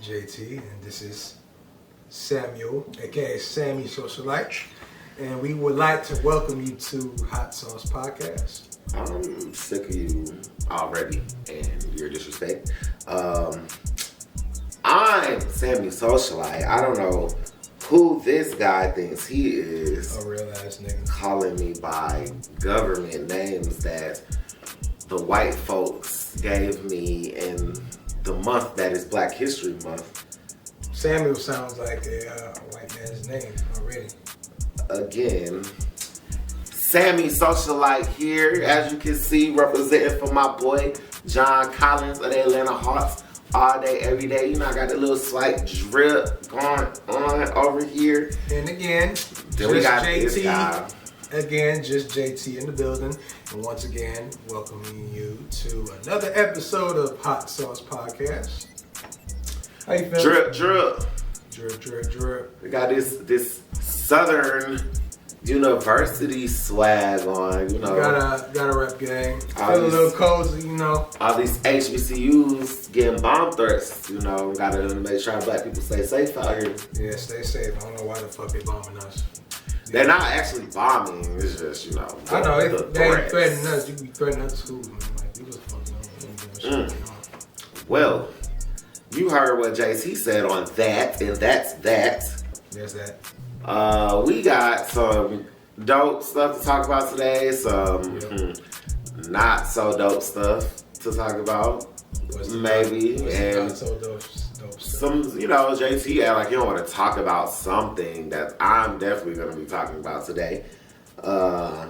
JT, and this is Samuel, aka Sammy Socialite, and we would like to welcome you to Hot Sauce Podcast. I'm sick of you already and your disrespect. I'm Sammy Socialite. I don't know who this guy thinks he is. A real ass nigga. Calling me by government names that the white folks gave me in the month that is Black History Month. Samuel sounds like a white man's name already. Again, Sammy Socialite here, as you can see, representing for my boy John Collins of the Atlanta Hawks all day, every day. You know, I got a little slight drip going on over here. And again, Then we got JT. this guy. Again, just JT in the building. And once again, welcoming you to another episode of Hot Sauce Podcast. How you feeling? Drip, drip. Drip, drip, drip. We got this Southern University swag on, you know. Gotta rep gang. Feel a little cozy, you know. All these HBCUs getting bomb threats, you know. Gotta make sure black people stay safe out here. Yeah, stay safe. I don't know why the fuck they bombing us. They're not actually bombing. It's just, you know. I know they ain't threats. threatening us. You be threatening other schools, man. Like, you just fucking know. Well, you heard what JT said on that, and that's that. There's that. We got some dope stuff to talk about today. Some not so dope stuff to talk about. Maybe. And not so dope stuff? some, JT act like you don't want to talk about something that I'm definitely going to be talking about today. We're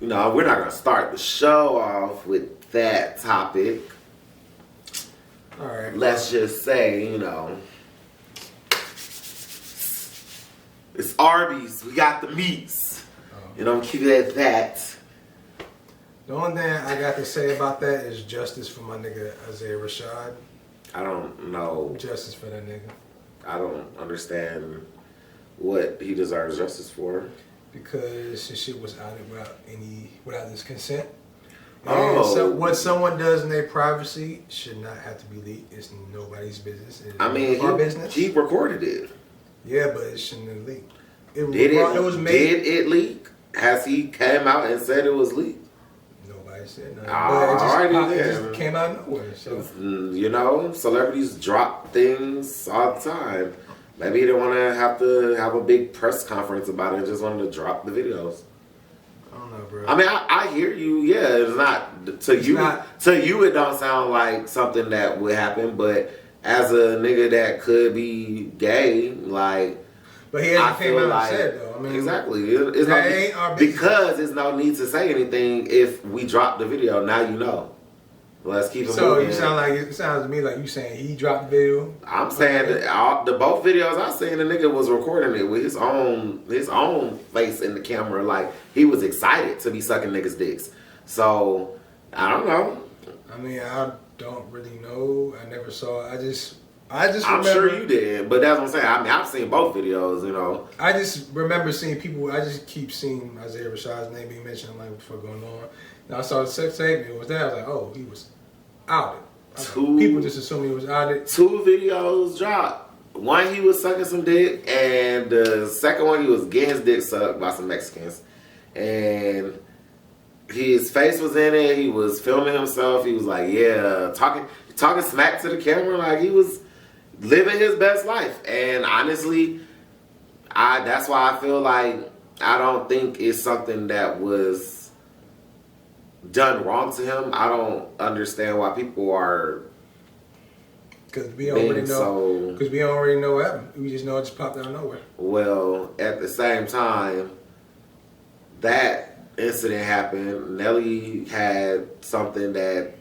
not going to start the show off with that topic. All right. Let's just say, it's Arby's. We got the meats. Keep it at that. The only thing I got to say about that is justice for my nigga Isaiah Rashad. I don't know. Justice for that nigga. I don't understand what he deserves justice for. Because his shit was outed without his consent. And Oh. what someone does in their privacy should not have to be leaked. It's nobody's business. It's our business. He recorded it. Yeah, but it shouldn't have leaked. Did it leak? Has he came out and said it was leaked? Nobody said nothing. Alrighty It then. just came out of nowhere. So. Celebrities drop things all the time. Maybe he didn't want to have a big press conference about it and just wanted to drop the videos. I don't know, bro. I mean, I hear you. Yeah, it's not to you. To you, it don't sound like something that would happen. But as a nigga that could be gay, like, But he hasn't came out and said though. I mean, exactly. It's that ain't our business. because there's no need to say anything if we drop the video. Now you know. Let's keep it So moving. it sounds to me like you saying he dropped the video. I'm saying that the both videos I seen, the nigga was recording it with his own face in the camera, like he was excited to be sucking niggas' dicks. So I don't know. I mean, I don't really know. I never saw. I just I'm remember, sure you did, but that's what I'm saying. I mean, I've seen both videos. I just remember seeing people. I just keep seeing Isaiah Rashad's name being mentioned. Like, what's going on? And I saw the sex tape. And it was there. I was like, oh, he was outed. People just assume he was outed. 2 videos dropped. One, he was sucking some dick, and the second one, he was getting his dick sucked by some Mexicans. And his face was in it. He was filming himself. He was like, yeah, talking smack to the camera, like he was living his best life. And honestly, that's why I feel like I don't think it's something that was done wrong to him. I don't understand why people are because we already know. Because we already know what happened. We just know it just popped out of nowhere. Well, at the same time, that incident happened. Nelly had something that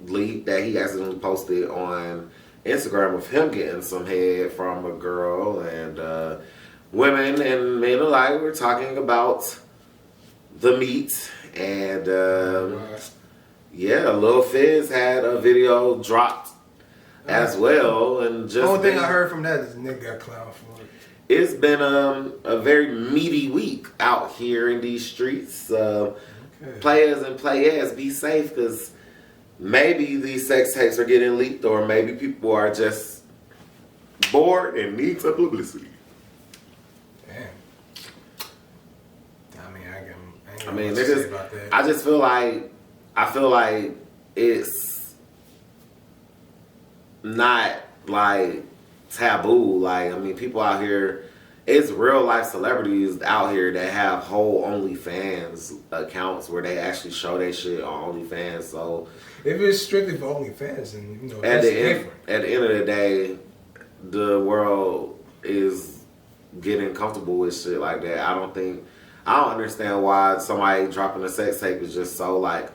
leaked that he accidentally posted on Instagram of him getting some head from a girl, and women and men alike were talking about the meat. And Lil Fizz had a video dropped as well, and just the only thing I heard from that is the nigga got clowned for it. It's been a very meaty week out here in these streets. Players and players, be safe, because maybe these sex tapes are getting leaked, or maybe people are just bored and need some publicity. Damn. I mean, I ain't I mean, much to say about that. I just feel like it's not like taboo. Like, I mean, people out here, it's real life celebrities out here that have whole OnlyFans accounts where they actually show their shit on OnlyFans. So if it's strictly for OnlyFans, then you know at that's the end, different. at the end of the day, the world is getting comfortable with shit like that. I don't understand why somebody dropping a sex tape is just so like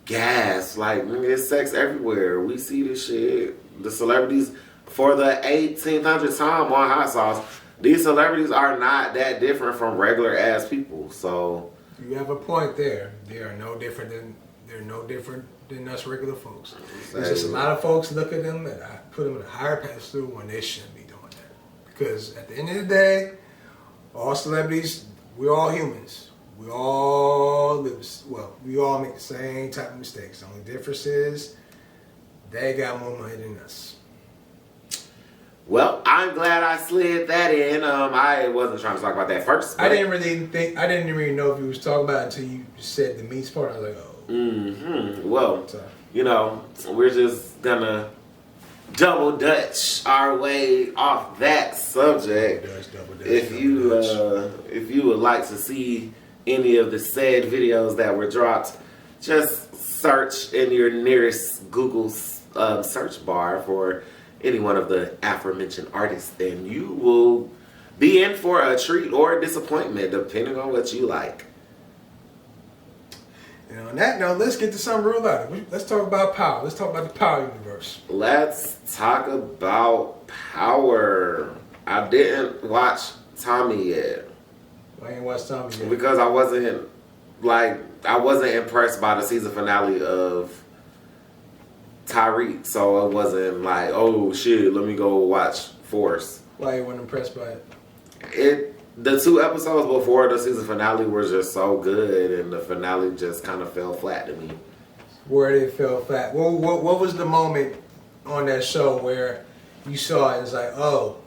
gas. Like, nigga, there's sex everywhere. We see this shit. The celebrities, for the 1800th time on Hot Sauce, these celebrities are not that different from regular ass people. So You have a point there. They're no different than us regular folks. It's just a lot of folks look at them and I put them in a higher pedestal when they shouldn't be doing that. Because at the end of the day, all celebrities, we're all humans. We all we all make the same type of mistakes. The only difference is they got more money than us. well, I'm glad I slid that in. I wasn't trying to talk about that first. I didn't really know if you was talking about it until you said the meats part. I was like, oh. Mm-hmm. Well, Sorry. you know, we're just gonna double dutch our way off that subject. Double dutch, If you would like to see any of the said videos that were dropped, just search in your nearest Google search bar for any one of the aforementioned artists, and you will be in for a treat or a disappointment, depending on what you like. And on that note, let's get to something real light. Let's talk about power. Let's talk about the Power universe. Let's talk about Power. I didn't watch Tommy yet I ain't watched Tommy yet. because I wasn't impressed by the season finale of Tyreek, so it wasn't like, oh shit, let me go watch Force. Why you weren't impressed by it? The 2 episodes before the season finale were just so good, and the finale just kind of fell flat to me. Where it fell flat. What was the moment on that show where you saw it and it's like, oh,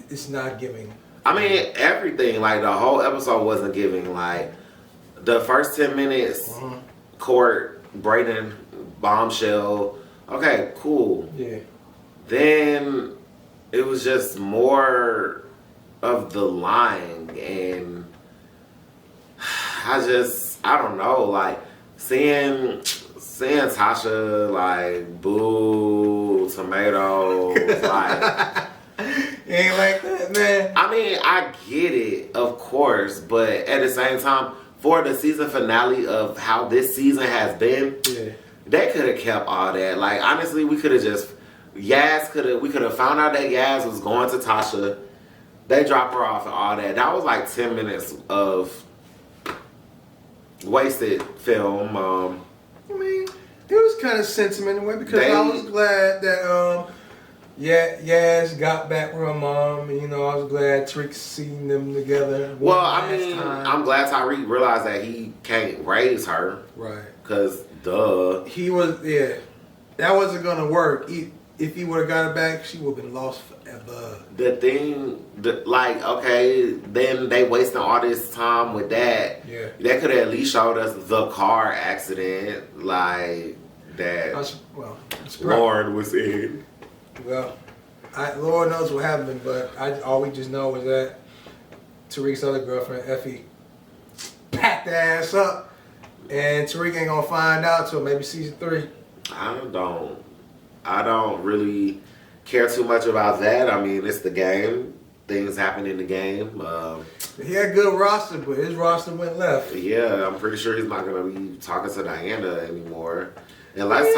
it's not giving? I mean, everything, like the whole episode wasn't giving. Like the first 10 minutes, Court, Brayden, bombshell. Okay, cool. Yeah. Then it was just more of the lying, and I don't know, like seeing Tasha like boo tomatoes, like You ain't like that, man. I mean, I get it, of course, but at the same time, for the season finale of how this season has been, Yeah. they could have kept all that. Like, honestly, we could have we could have found out that Yaz was going to Tasha. They dropped her off and all that. That was like 10 minutes of wasted film. I mean, it was kind of sentiment in a way because I was glad that Yaz got back with her mom. And, I was glad Tariq seen them together. Well, I mean, I'm glad Tyreek realized that he can't raise her. Right. Because, duh. He was, that wasn't going to work. If he would have got her back, she would have been lost forever. The thing, okay, then they wasting all this time with that. Yeah. They could have at least showed us the car accident, like that. Lauren was in. Well, Lord knows what happened, but all we just know is that Tariq's other girlfriend, Effie, packed the ass up, and Tariq ain't gonna find out till maybe season 3. I don't really care too much about that. I mean, it's the game. Things happen in the game. He had a good roster, but his roster went left. Yeah, I'm pretty sure he's not gonna be talking to Diana anymore. And let's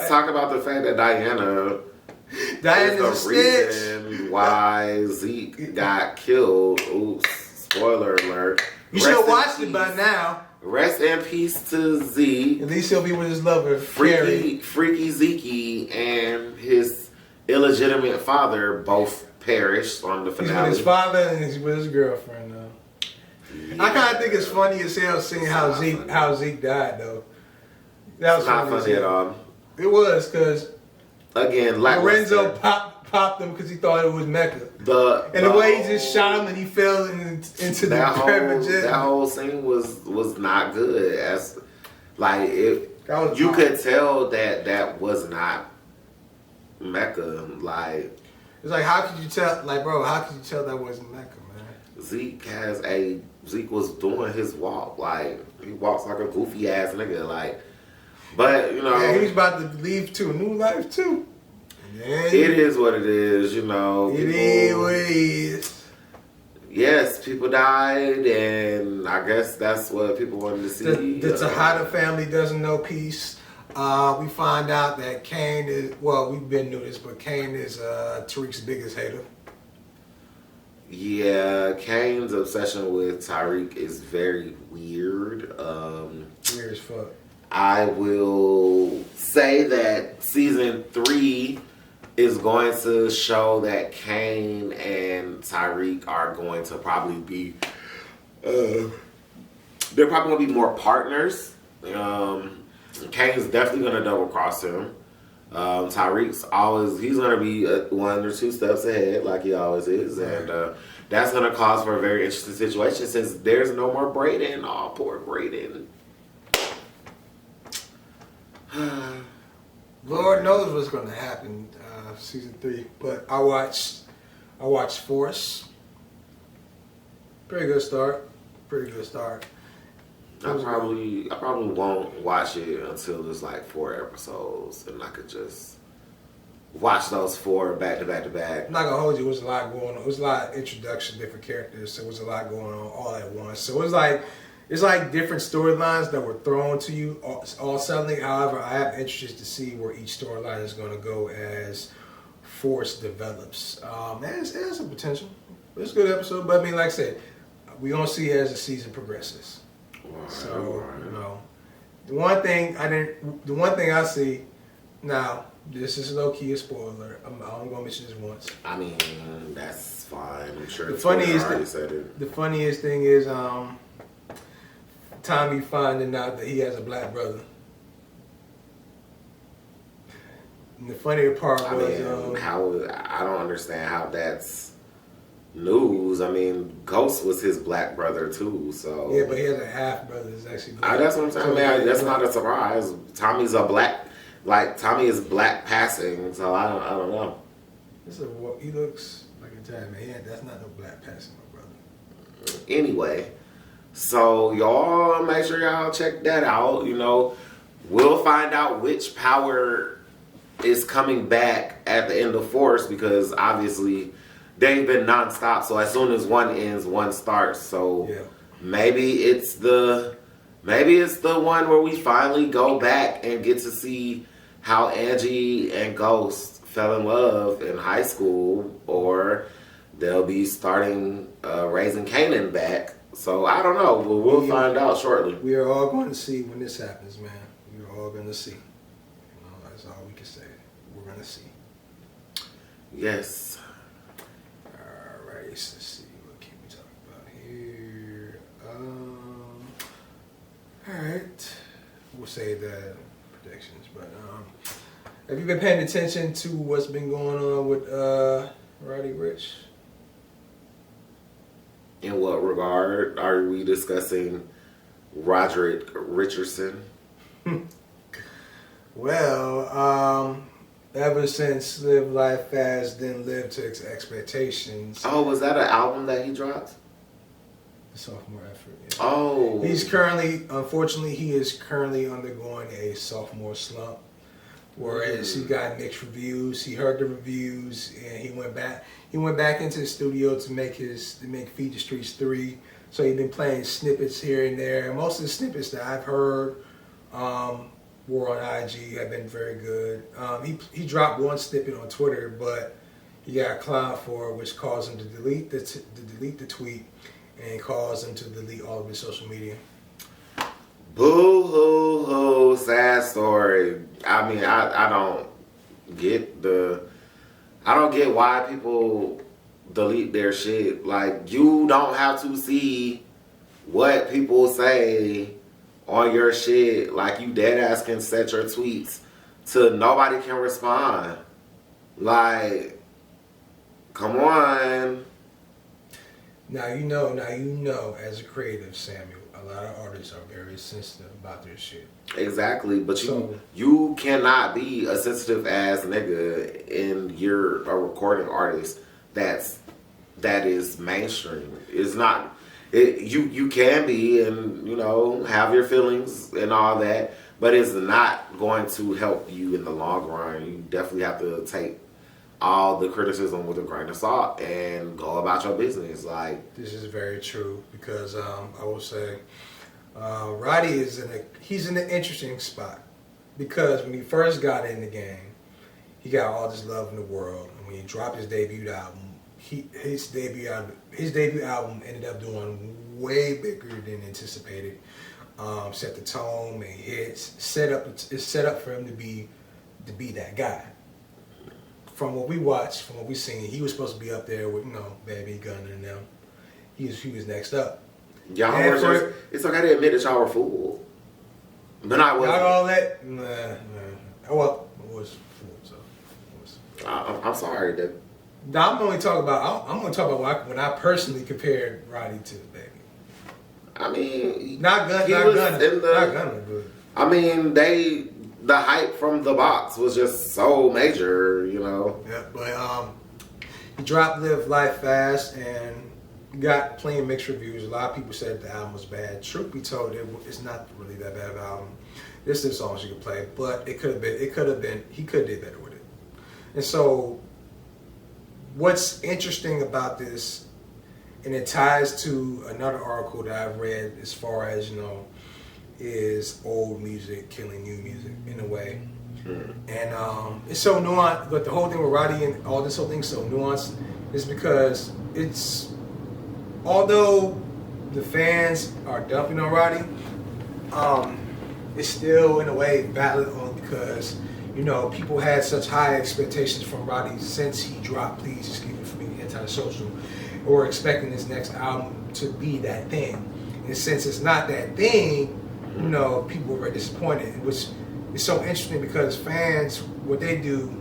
talk about the fact that Diana's the reason why Zeke got killed. Oops, spoiler alert. You should have watched it by now. Rest in peace to Zeke. At least he'll be with his lover, Freaky Zeke and his illegitimate father both perished on the finale. He's with his father and he's with his girlfriend now. Yeah. I kind of think it's funny as hell seeing how Zeke died though. That was not funny at all. It was because again, Lorenzo popped popped him because he thought it was Mecca. The way he just shot him and he fell into the private jet. That whole scene was not good. As like you hard. could tell that was not Mecca. Like it's like how could you tell? Like bro, how could you tell that wasn't Mecca, man? Zeke was doing his walk. Like he walks like a goofy ass nigga. Like, but you know, yeah, he was about to leave to a new life too. It is what it is, you know. It is what it is. Yes, people died, and I guess that's what people wanted to see. The Tejada family doesn't know peace. We find out that Kane is, well, we've been knew this, but Kane is Tariq's biggest hater. Yeah, Kane's obsession with Tariq is very weird. Weird as fuck. I will say that season 3 is going to show that Kane and Tariq are going to probably be, they're probably going to be more partners. Kane's definitely going to double cross him. Tariq's always, he's going to be 1 or 2 steps ahead like he always is. And that's going to cause for a very interesting situation since there's no more Brayden. Oh, poor Brayden. Lord knows what's going to happen season 3, but I watched Force. Pretty good start. I probably won't watch it until there's like 4 episodes and I could just watch those 4 back to back to back. I'm not gonna hold you. It was a lot going on. It was a lot of introduction, different characters. So it was a lot going on all at once. So it's like different storylines that were thrown to you all suddenly. However, I am interested to see where each storyline is going to go as Force develops. It has some potential. It's a good episode, but I mean, like I said, we're gonna see as the season progresses. Right, So you know, the one thing I see now. This is low key a spoiler. I'm only gonna mention this once. I mean, that's fine. I'm sure The funniest thing is Tommy finding out that he has a black brother. And the funnier part was I don't understand how that's news. I mean, Ghost was his black brother too, so yeah, but he has a half brother that's actually black. that's what I'm saying. That's not a surprise. Tommy is black passing, so I don't know. He looks like a giant man. That's not no black passing, my brother. Anyway, so y'all make sure y'all check that out. You know, we'll find out which power is coming back at the end of Force because obviously they've been nonstop. So as soon as one ends, one starts. So yeah. Maybe it's the one where we finally go back and get to see how Angie and Ghost fell in love in high school, or they'll be starting raising Kanan back. So I don't know. We'll find out shortly. We are all going to see when this happens, man. We are all going to see. That's all we can say. We're going to see. Yes. All right. Let's see. What can we talk about here? All right. We'll say the predictions, but have you been paying attention to what's been going on with Roddy Ricch? In what regard are we discussing Roderick Richardson? Well, ever since Live Life Fast Then Live to Expectations. Oh, was that an album that he dropped? The sophomore effort. Yeah. Oh. Unfortunately, he is currently undergoing a sophomore slump. Whereas he got mixed reviews. He heard the reviews and he went back into the studio to make Feed the Streets 3. So he's been playing snippets here and there. And most of the snippets that I've heard were on IG, have been very good. He dropped one snippet on Twitter, but he got clowned for it, which caused him to delete the tweet and caused him to delete all of his social media. Boo hoo hoo, sad story. I mean, I don't get why people delete their shit. Like, you don't have to see what people say on your shit. Like, you dead ass can set your tweets to nobody can respond. Like, Come on. Now you know, as a creative, Samuel, a lot of artists are very sensitive about their shit. Exactly, but you cannot be a sensitive ass nigga and you're a recording artist that is mainstream. It's not. You can be and have your feelings and all that, but it's not going to help you in the long run. You definitely have to take all the criticism with a grain of salt and go about your business. Like, this is very true because I will say Roddy is he's in an interesting spot because when he first got in the game, he got all this love in the world, and when he dropped his debut album, his debut album ended up doing way bigger than anticipated. Set the tone, made hits, it's set up for him to be that guy. From what we watched, from what we seen, he was supposed to be up there with Baby Gunna and them. He was next up. Y'all were just, it's okay to admit that y'all were fooled. But I wasn't. Not all that. Nah. Well, I was fooled, so. I'm sorry that. I'm going to talk about when I personally compared Roddy to Baby. I mean, not Gunna, but I mean, the hype from the box was just so major, Yeah, but he dropped Live Life Fast and got plenty of mixed reviews. A lot of people said the album was bad. Truth be told, it's not really that bad of an album. There's some songs you could play, but he could have did better with it. And so, what's interesting about this, and it ties to another article that I've read as far as, is old music killing new music in a way. And it's so nuanced, but the whole thing with Roddy and all this whole thing is so nuanced is because although the fans are dumping on Roddy, it's still in a way valid because people had such high expectations from Roddy since he dropped Please Excuse Me for Being Antisocial, or expecting his next album to be that thing. And since it's not that thing, people were disappointed, which is so interesting because fans, what they do,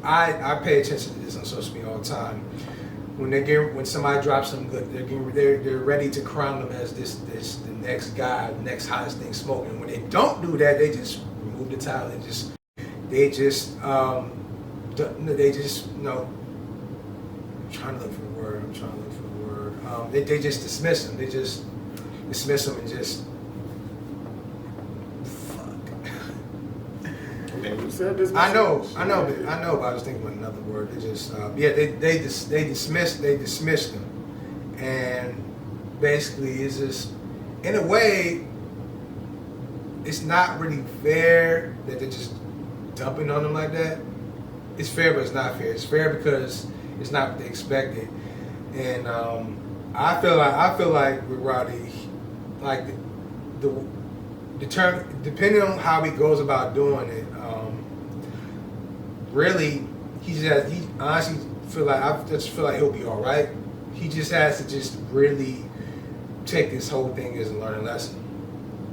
I pay attention to this on social media all the time. When somebody drops something good, they're ready to crown them as the next guy, the next hottest thing smoking. When they don't do that, they just remove the title and they just I'm trying to look for the word. They just dismiss them. They just dismiss them and just. I know, but I was thinking about another word. They just, they dismissed them, and basically, it's just, in a way, it's not really fair that they're just dumping on them like that. It's fair, but it's not fair. It's fair because it's not what they expected, and I feel like with Roddy, like the term, depending on how he goes about doing it. Really, he honestly I just feel like he'll be all right. He just has to just really take this whole thing as a learning lesson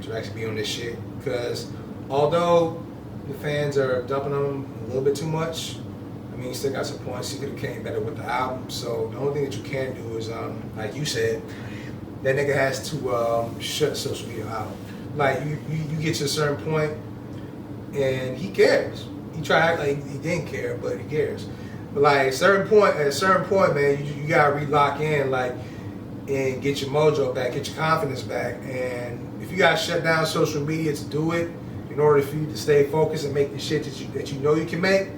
to actually be on this shit. Because although the fans are dumping on him a little bit too much, I mean, he still got some points. He could have came better with the album. So the only thing that you can do is, like you said, that nigga has to shut social media out. Like you get to a certain point, and he cares. He tried to act like he didn't care, but he cares. But like at a certain point, man, you gotta re-lock in, and get your mojo back, get your confidence back. And if you gotta shut down social media to do it, in order for you to stay focused and make the shit that you know you can make,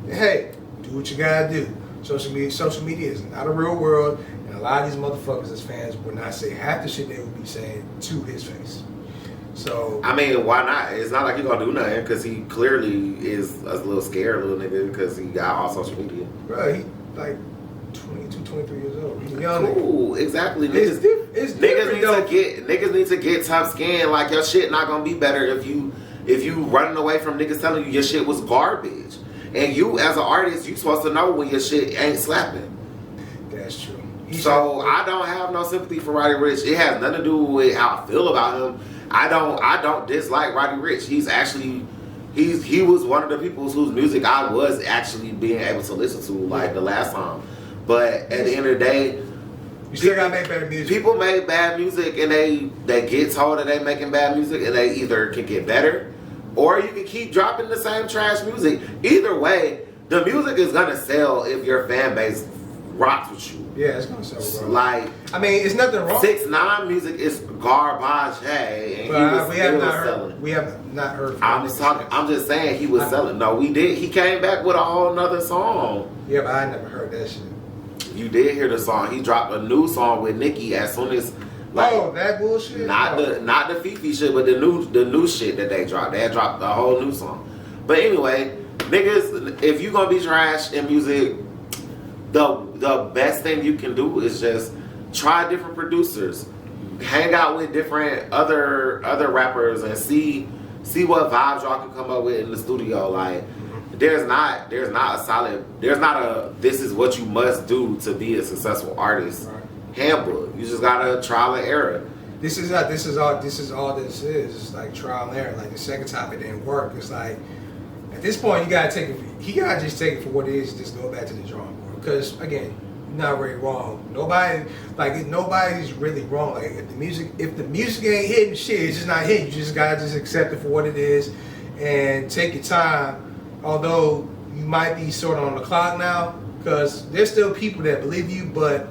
then hey, do what you gotta do. Social media is not a real world, and a lot of these motherfuckers as fans would not say half the shit they would be saying to his face. So I mean, why not? It's not like he's gonna do nothing because he clearly is a little scared little nigga because he got all social media. Bro, he like 22, 23 years old. He's young. Cool, exactly. It's Niggas need to get tough skin. Like your shit not gonna be better if you running away from niggas telling you your shit was garbage. And you as an artist, you supposed to know when your shit ain't slapping. That's true. I don't have no sympathy for Roddy Ricch. It has nothing to do with how I feel about him. I don't dislike Roddy Ricch. He's actually he was one of the people whose music I was actually being able to listen to like the last time. But at the end of the day, you still gotta make better music. People make bad music and they get told that they making bad music and they either can get better or you can keep dropping the same trash music. Either way, the music is gonna sell if your fan base rocks with you. Yeah, it's gonna sell, bro. Like, I mean, it's nothing wrong. 6ix9ine music is garbage, hey, and But we have not heard. From I'm just saying he was selling. No, we did. He came back with a whole nother song. Yeah, but I never heard that shit. You did hear the song. He dropped a new song with Nicki as soon as. Like, that bullshit. Not the Fifi shit, but the new shit that they dropped. They had dropped a whole new song. But anyway, niggas, if you gonna be trash in music, the best thing you can do is just try different producers, hang out with different other rappers, and see what vibes y'all can come up with in the studio. Like, there's not a this is what you must do to be a successful artist handbook. You just gotta trial and error. This is all this is. It's like trial and error. Like the second time it didn't work. It's like at this point you gotta take it. He gotta just take it for what it is. Just go back to the drawing board. Because again, you're not really wrong. Nobody's really wrong. Like if the music ain't hitting, shit, it's just not hitting. You just gotta just accept it for what it is and take your time. Although you might be sort of on the clock now, because there's still people that believe you, but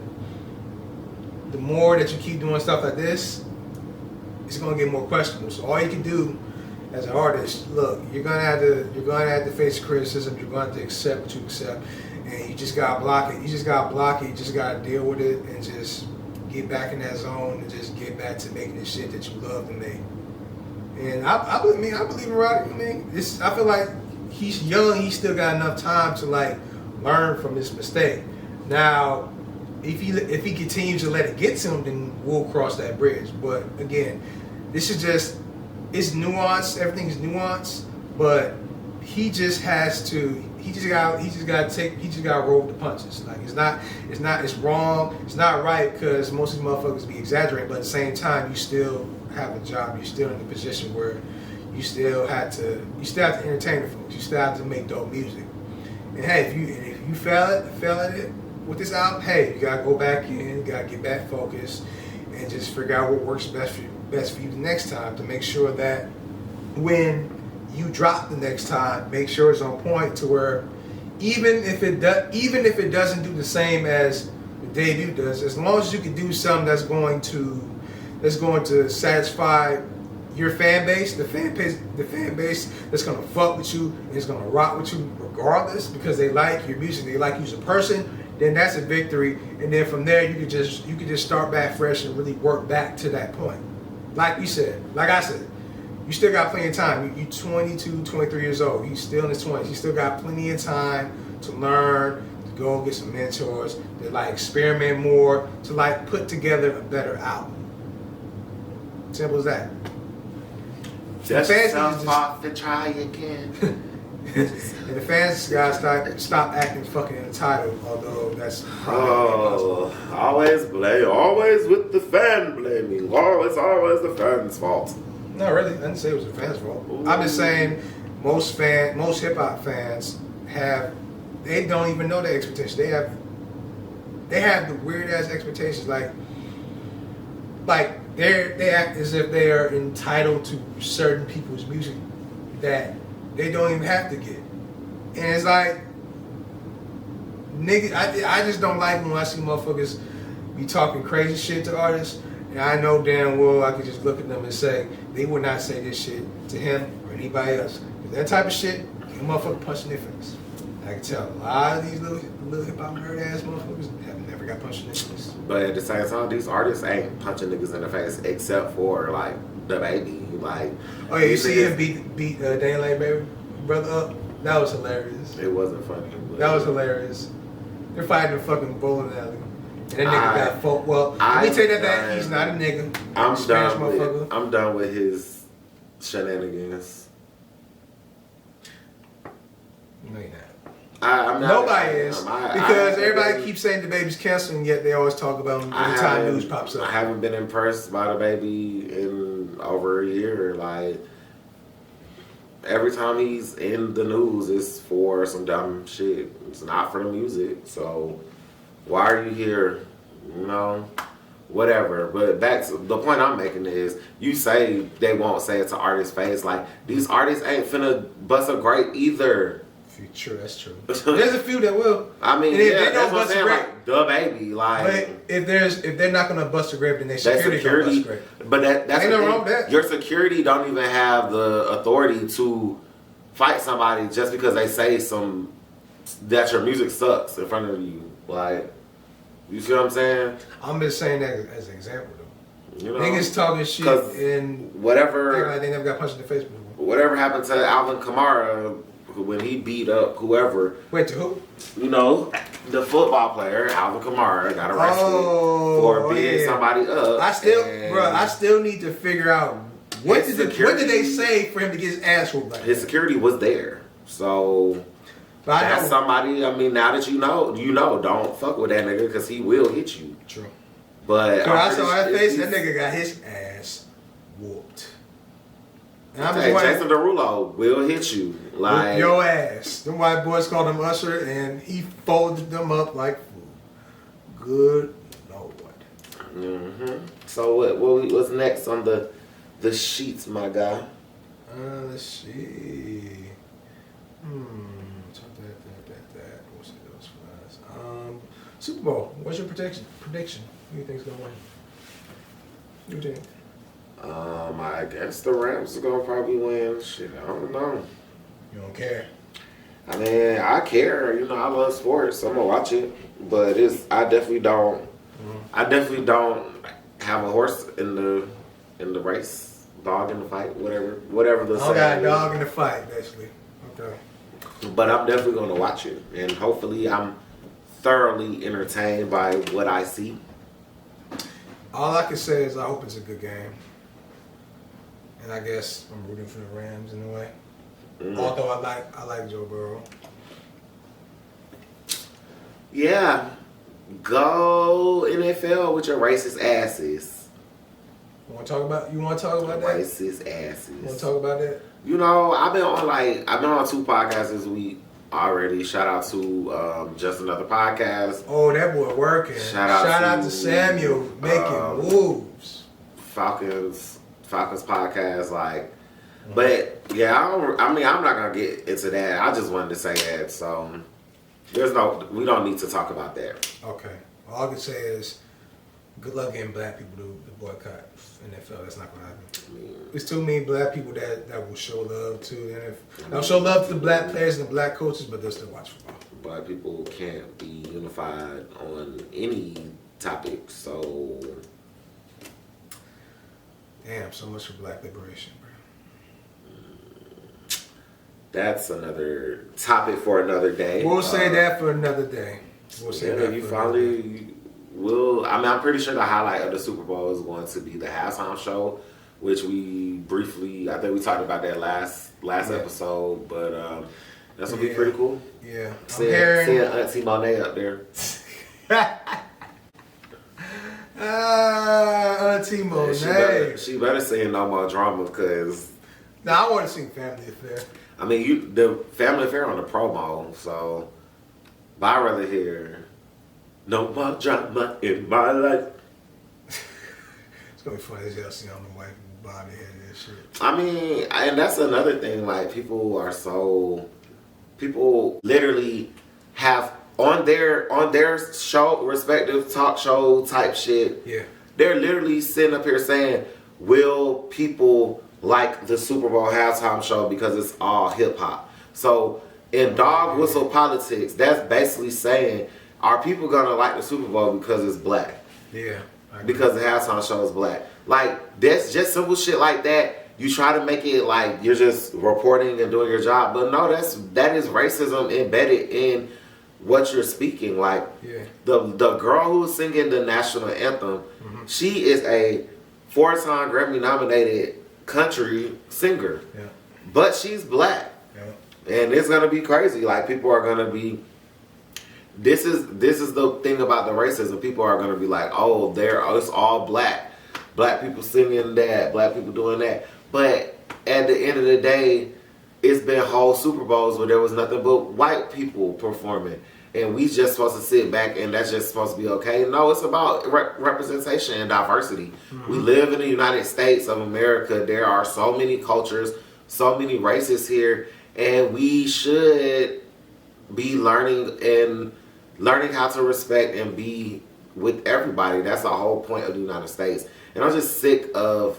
the more that you keep doing stuff like this, it's gonna get more questionable. So all you can do as an artist, look, you're gonna have to face criticism. You're gonna have to accept what you accept, and you just gotta block it. You just gotta deal with it and just get back in that zone and just get back to making the shit that you love to make. And I believe in Roddy. I mean, I feel like he's young. He still got enough time to like learn from his mistake. Now, if he continues to let it get to him, then we'll cross that bridge. But again, this is just it's nuanced. Everything is nuanced, but he just has to. He just got to roll with the punches. Like it's wrong. It's not right because most of these motherfuckers be exaggerating. But at the same time, you still have a job. You're still in a position where you still have to entertain the folks. You still have to make dope music. And hey, if you fail at it with this album, hey, you gotta go back in, you gotta get back focused, and just figure out what works best for you the next time to make sure that when you drop the next time, make sure it's on point to where even if it doesn't do the same as the debut does, as long as you can do something that's going to satisfy your fan base, the fan base that's gonna fuck with you and is gonna rock with you regardless because they like your music, they like you as a person, then that's a victory. And then from there you could just start back fresh and really work back to that point. Like I said, you still got plenty of time. You 22, 23 years old. You still in his 20s. You still got plenty of time to learn, to go get some mentors, to like experiment more, to like put together a better album. Simple as that. Just yourself off to try again. And the fans gotta stop acting fucking entitled, although that's probably always with the fan blaming. Always the fans' fault. No, really, I didn't say it was the fans' fault. Ooh. I'm just saying most hip hop fans they don't even know their expectations. They have the weird ass expectations, like they act as if they are entitled to certain people's music that they don't even have to get. And it's like, nigga, I just don't like when I see motherfuckers be talking crazy shit to artists, and I know damn well I could just look at them and say, they would not say this shit to him or anybody else. That type of shit, a motherfucker punching their face. I can tell a lot of these little hip hop nerd ass motherfuckers have never got punched in their face. But at the same time, these artists ain't punching niggas in the face except for like the baby. Like, oh yeah, you see him beat Dane Lane Baby brother up? That was hilarious. It wasn't funny. That was hilarious. They're fighting a fucking bowling alley. And that nigga got fucked. Well, let me tell you that he's not a nigga. I'm done with his shenanigans. No, you're not. I'm not. Nobody is. Because everybody keeps saying the baby's canceled, and yet they always talk about him every time news pops up. I haven't been impressed by the baby in over a year. Like, every time he's in the news, it's for some dumb shit. It's not for the music. So why are you here? You know, whatever. But back to the point I'm making is, you say they won't say it to artists' face. Like, these artists ain't finna bust a grape either. True, that's true. There's a few that will. I mean, yeah, that's what I'm saying. Like, the baby, like. But if they're not gonna bust a grape, then they security gonna bust a grape. But that's ain't nothing wrong with that. Your security don't even have the authority to fight somebody just because they say that your music sucks in front of you. Like, you see what I'm saying? I'm just saying that as an example, though. You know, niggas talking shit and whatever. They never got punched in the face before. Whatever happened to Alvin Kamara when he beat up whoever? Wait, to who? You know, the football player Alvin Kamara got arrested for beating somebody up. I still need to figure out what did they say for him to get his ass whooped like his that? Security was there, so. But that's somebody. I mean, now that you know, don't fuck with that nigga because he will hit you. True. But I saw that face. That nigga got his ass whooped. And I'm just Jason Derulo will hit you like your ass. Them white boys called him Usher, and he folded them up like food. Good Lord. Mm-hmm. So what's next on the sheets, my guy? Let's see. What's those flies? Super Bowl. What's your prediction? Who do you think's gonna win? Who do you think? I guess the Rams are gonna probably win. Shit, I don't know. You don't care? I mean, I care. You know, I love sports, so I'm gonna watch it. But I definitely don't. Mm-hmm. I definitely don't have a horse in the race, dog in the fight, whatever the. I got a dog in the fight, basically. Okay. But I'm definitely gonna watch it, and hopefully, I'm thoroughly entertained by what I see. All I can say is I hope it's a good game. And I guess I'm rooting for the Rams in a way. Although I like Joe Burrow. Yeah. Go NFL with your racist asses. You want to talk about that? Racist asses. You want to talk about that? You know, I've been on 2 podcasts this week already. Shout out to Just Another Podcast. Oh, that boy working. Shout out to Samuel making moves. Falcons podcast, like, but yeah, I'm not gonna get into that. I just wanted to say that. So we don't need to talk about that. Okay. All I can say is, good luck getting black people to boycott NFL. That's not gonna happen. There's too many black people that will show love to the NFL. They'll show love to the black players and the black coaches, but they'll still watch football. Black people can't be unified on any topic, so. Damn, so much for black liberation, bro. That's another topic for another day. We'll say that for another day. I'm pretty sure the highlight of the Super Bowl is going to be the halftime show, which we briefly, I think we talked about that last episode, but that's going to be pretty cool. Yeah. Seeing Auntie Monet up there. Auntie Monet. She better say no more drama, because. Now I want to see Family Affair. I mean, the Family Affair on the promo, so. But I'd rather hear no more drama in my life. It's gonna be funny as y'all see on the way Bobby had that shit. I mean, and that's another thing. Like, people literally have. On their show, respective talk show type shit, yeah, they're literally sitting up here saying, will people like the Super Bowl halftime show because it's all hip hop? So in dog whistle politics, that's basically saying, are people gonna like the Super Bowl because it's black? Yeah. Because the halftime show is black. Like, that's just simple shit like that. You try to make it like you're just reporting and doing your job, but no, that is racism embedded in what you're speaking. Like, the girl who's singing the national anthem, she is a 4-time Grammy nominated country singer, but she's black, and it's gonna be crazy. Like, people are gonna be. This is the thing about the racism. People are gonna be like, oh, it's all black people singing that, black people doing that. But at the end of the day, it's been whole Super Bowls where there was nothing but white people performing. And we just supposed to sit back and that's just supposed to be okay. No, it's about representation and diversity. We live in the United States of America. There are so many cultures, so many races here, and we should be learning how to respect and be with everybody. That's the whole point of the United States. And I'm just sick of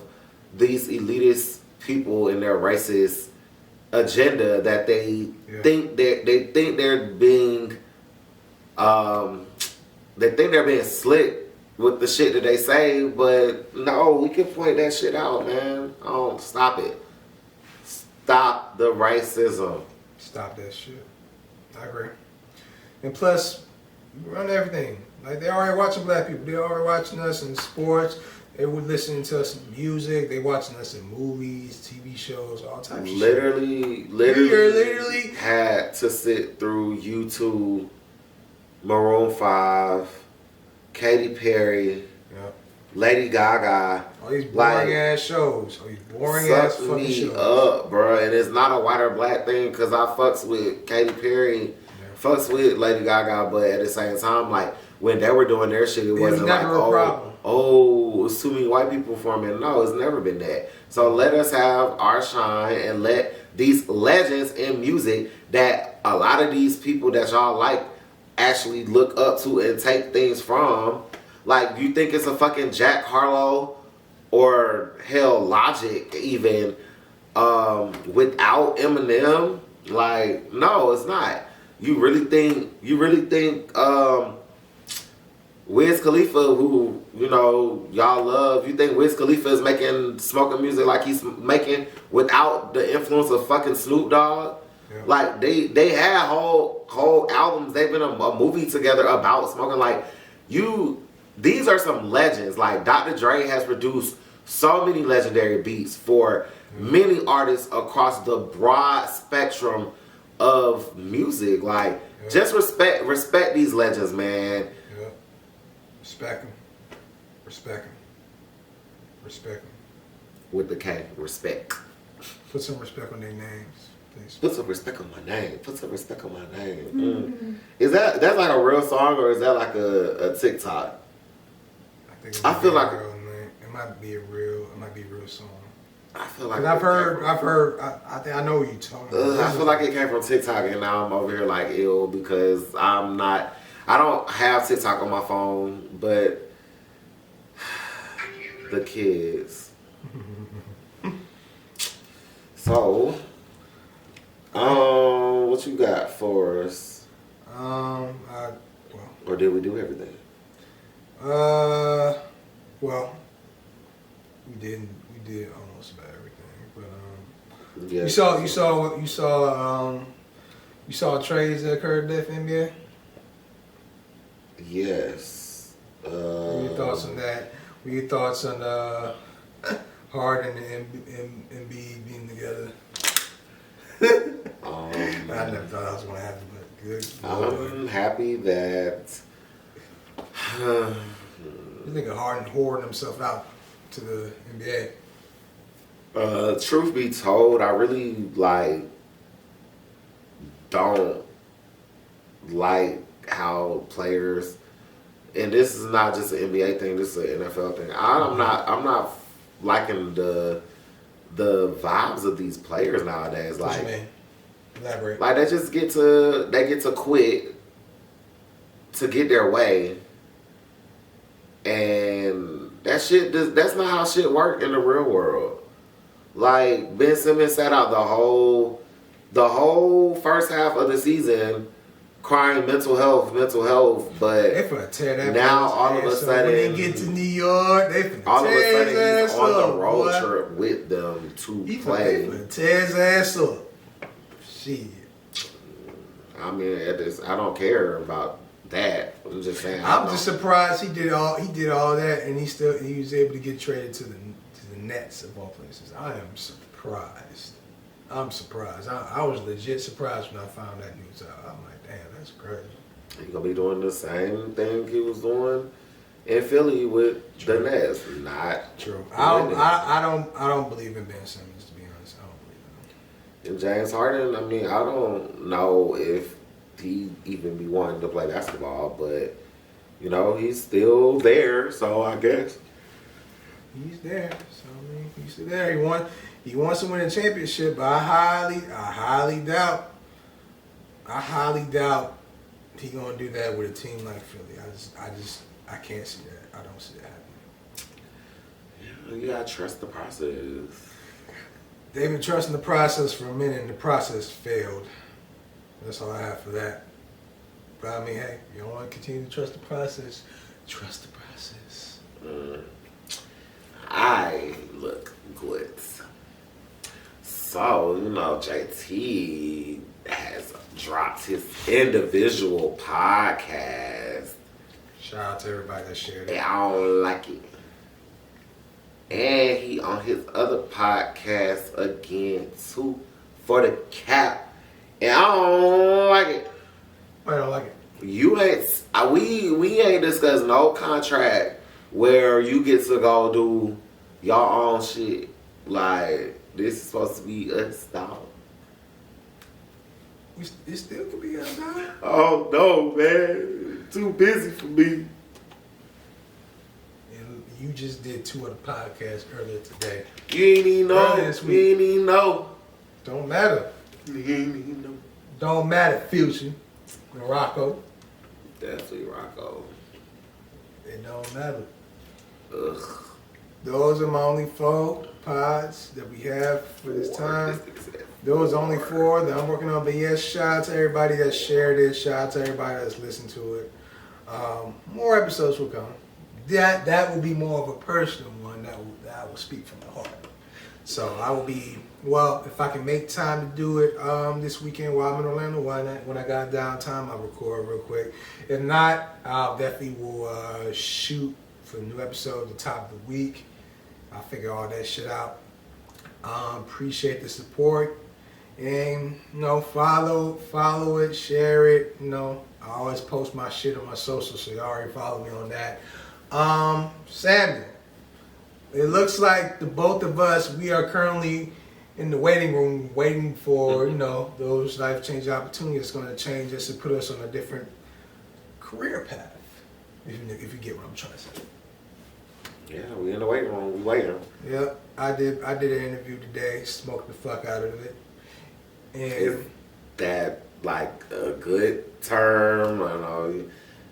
these elitist people and their racist agenda that they think they're being slick with the shit that they say, but no, we can point that shit out, man. Oh, stop it. Stop the racism. Stop that shit. I agree. And plus, we run everything. Like, they already watching black people. They already watching us in sports. They were listening to us in music. They watching us in movies, TV shows, all types of shit. Literally had to sit through YouTube, Maroon 5, Katy Perry, Lady Gaga. All these boring ass shows. All these boring ass fucking shows. Up, bro. And it's not a white or black thing because I fucks with Katy Perry, fucks with Lady Gaga, but at the same time, like, when they were doing their shit, it wasn't like, it's too many white people performing. No, it's never been that. So let us have our shine and let these legends in music that a lot of these people that y'all like actually look up to and take things from. Like, you think it's a fucking Jack Harlow or hell Logic even without Eminem? Like, no, it's not. You really think Wiz Khalifa, who, you know, y'all love, you think Wiz Khalifa is making smoking music like he's making without the influence of fucking Snoop Dogg? Yeah. Like, they had whole albums, they've been a movie together about smoking. Like, these are some legends. Like, Dr. Dre has produced so many legendary beats for many artists across the broad spectrum of music. Like, just respect these legends, man. Respect them. With the K, respect. Put some respect on their names, please. Put some respect on my name. Is that's like a real song or is that like a TikTok? I feel like it might be a real song. I feel like I've heard. I think I know what you're talking about. I feel like it came from TikTok, and now I'm over here like ill because I don't have TikTok on my phone, but the kids. So, what you got for us? Or did we do everything? Well, we did almost about everything, but yeah. You saw trades that occurred at the NBA. Yes. What are your thoughts on that? What are your thoughts on Harden and Embiid being together? I never thought that was going to happen, but good. I'm happy that. You think of Harden hoarding himself out to the NBA? Truth be told, I really don't like how players, and this is not just an NBA thing, this is an NFL thing. I'm not liking the vibes of these players nowadays. What you mean? Elaborate. Like they get to quit to get their way, and that's not how shit work in the real world. Like, Ben Simmons sat out the whole first half of the season crying mental health, but they finna tear that now all of a sudden when they get to New York, they finna all of a sudden he's on the road boy. Trip with them to play. They finna tear his ass up. Shit. I mean, I don't care about that. I'm just saying. I'm just surprised he did all that, and he was able to get traded to the Nets of all places. I am surprised. I was legit surprised when I found that news out. I'm like, damn, that's crazy. He's gonna be doing the same thing he was doing in Philly with the Nets. Not true. I don't believe in Ben Simmons, to be honest. I don't believe in him. And James Harden, I mean, I don't know if he even be wanting to play basketball, but you know, he's still there, so I guess. He's there. So I mean, he's still there. He wants to win a championship, but I highly doubt he gonna do that with a team like Philly. I can't see that. I don't see that happening. You gotta trust the process. They've been trusting the process for a minute, and the process failed. That's all I have for that. But I mean, hey, you don't want to continue to trust the process. Trust the process. I look good. So, you know, JT has dropped his individual podcast. Shout out to everybody that shared And it. I don't like it. And he on his other podcast again too for the cap. And I don't like it. I don't like it. You ain't we ain't discussed no contract where you get to go do your own shit. Like this is supposed to be us, dog. It still could be us, dog. Oh no, man. Too busy for me. And you just did 2 other podcasts earlier today. You ain't even know. Earlier this You week. ain't even know. Don't matter. You ain't even know. Don't matter, Future. Morocco. Definitely Rocco. It don't matter. Ugh. Those are my only 4 pods that we have for this time. Those only 4 that I'm working on. But yes, shout out to everybody that shared it. Shout out to everybody that's listened to it. More episodes will come. That will be more of a personal one that I will speak from the heart. So I will be, well, if I can make time to do it this weekend while I'm in Orlando, when I got downtime, I'll record real quick. If not, I'll definitely will shoot for a new episode at the top of the week. I'll figure all that shit out. Appreciate the support. And, you know, follow it, share it. You know, I always post my shit on my socials, so you already follow me on that. Samuel, it looks like the both of us, we are currently in the waiting room waiting for, you know, those life-changing opportunities that's going to change us and put us on a different career path, if you get what I'm trying to say. Yeah, we in the waiting room. We waiting. Yep, I did an interview today, smoked the fuck out of it. Is And that like a good term? I don't know.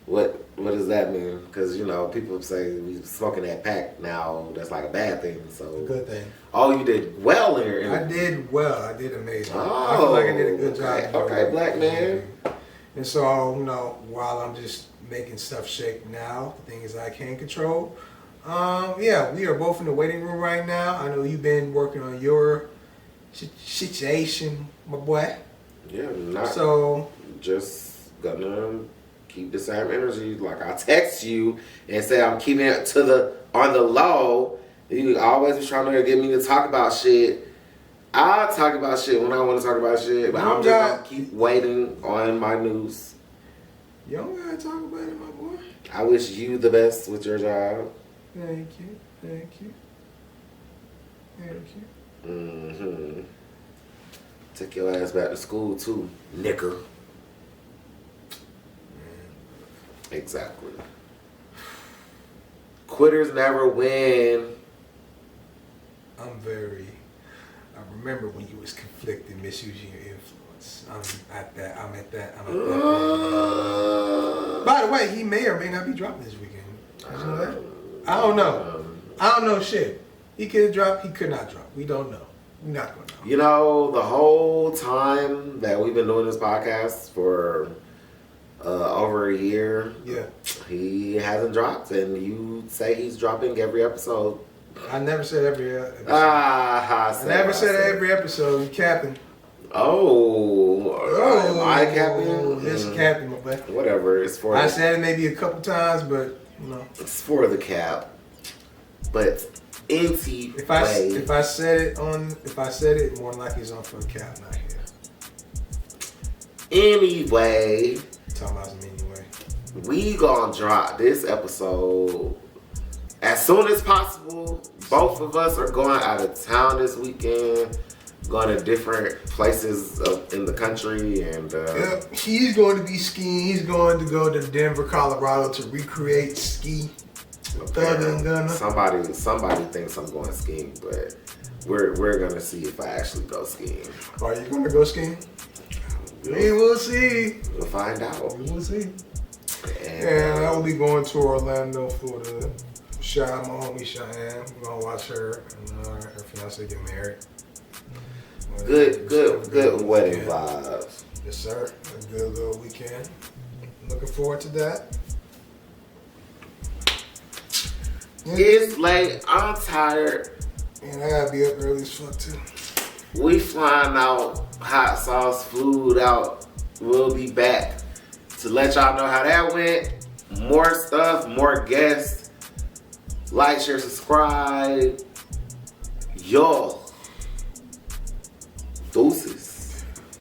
What does that mean? Because, you know, people say we smoking that pack now. That's like a bad thing. a So, good thing. oh, you did well in your I interview. did well. I did amazing. Oh, I feel like I did a good job. okay, black man. And so, you know, while I'm just making stuff shake now, the things I can't control. Yeah, we are both in the waiting room right now. I know you've been working on your situation, my boy. Yeah, not So, just gonna keep the same energy. Like I text you and say I'm keeping it on the low. You always be trying to get me to talk about shit. I'll talk about shit when I want to talk about shit, but I'm just gonna keep waiting on my news. you don't gotta talk about it, my boy. I wish you the best with your job. Thank you. Thank you. Thank you. Mm-hmm. Take your ass back to school too, nigger. Exactly. Quitters never win. I remember when you was conflicted, misusing your influence. I'm at that point. By the way, he may or may not be dropping this weekend. Did you know that? I don't know. I don't know shit. He could have dropped, he could not drop. We don't know. We're not going to know. You know, the whole time that we've been doing this podcast for over a year, Yeah. he hasn't dropped, and you say he's dropping every episode. I never said every episode. I I never said every episode. You capping. Oh, am I capping? This capping, my boy. Whatever, it's for I said it maybe a couple times, but you know. it's for the cap. But anyway, If I said it, more than likely it's on for the cap, not here. anyway, Talking about some anyway. we gonna drop this episode as soon as possible. Both of us are going out of town this weekend. going to different places in the country, and Yep, he's going to be skiing. He's going to go to Denver, Colorado to recreate ski. Thug and Gunna. Somebody thinks I'm going skiing, but we're gonna see if I actually go skiing. Are you going to go skiing? We will see. We'll find out. We will see. And I will be going to Orlando for the Shy, my homie Cheyenne. We're gonna watch her and her fiance get married. good wedding vibes. Yes, sir. A good little weekend. Looking forward to that. Yeah. It's late. I'm tired. And I gotta be up early as fuck too. We flying out. Hot sauce flew out. We'll be back to let y'all know how that went. More stuff, more guests. Like, share, subscribe. Yo. Deuces.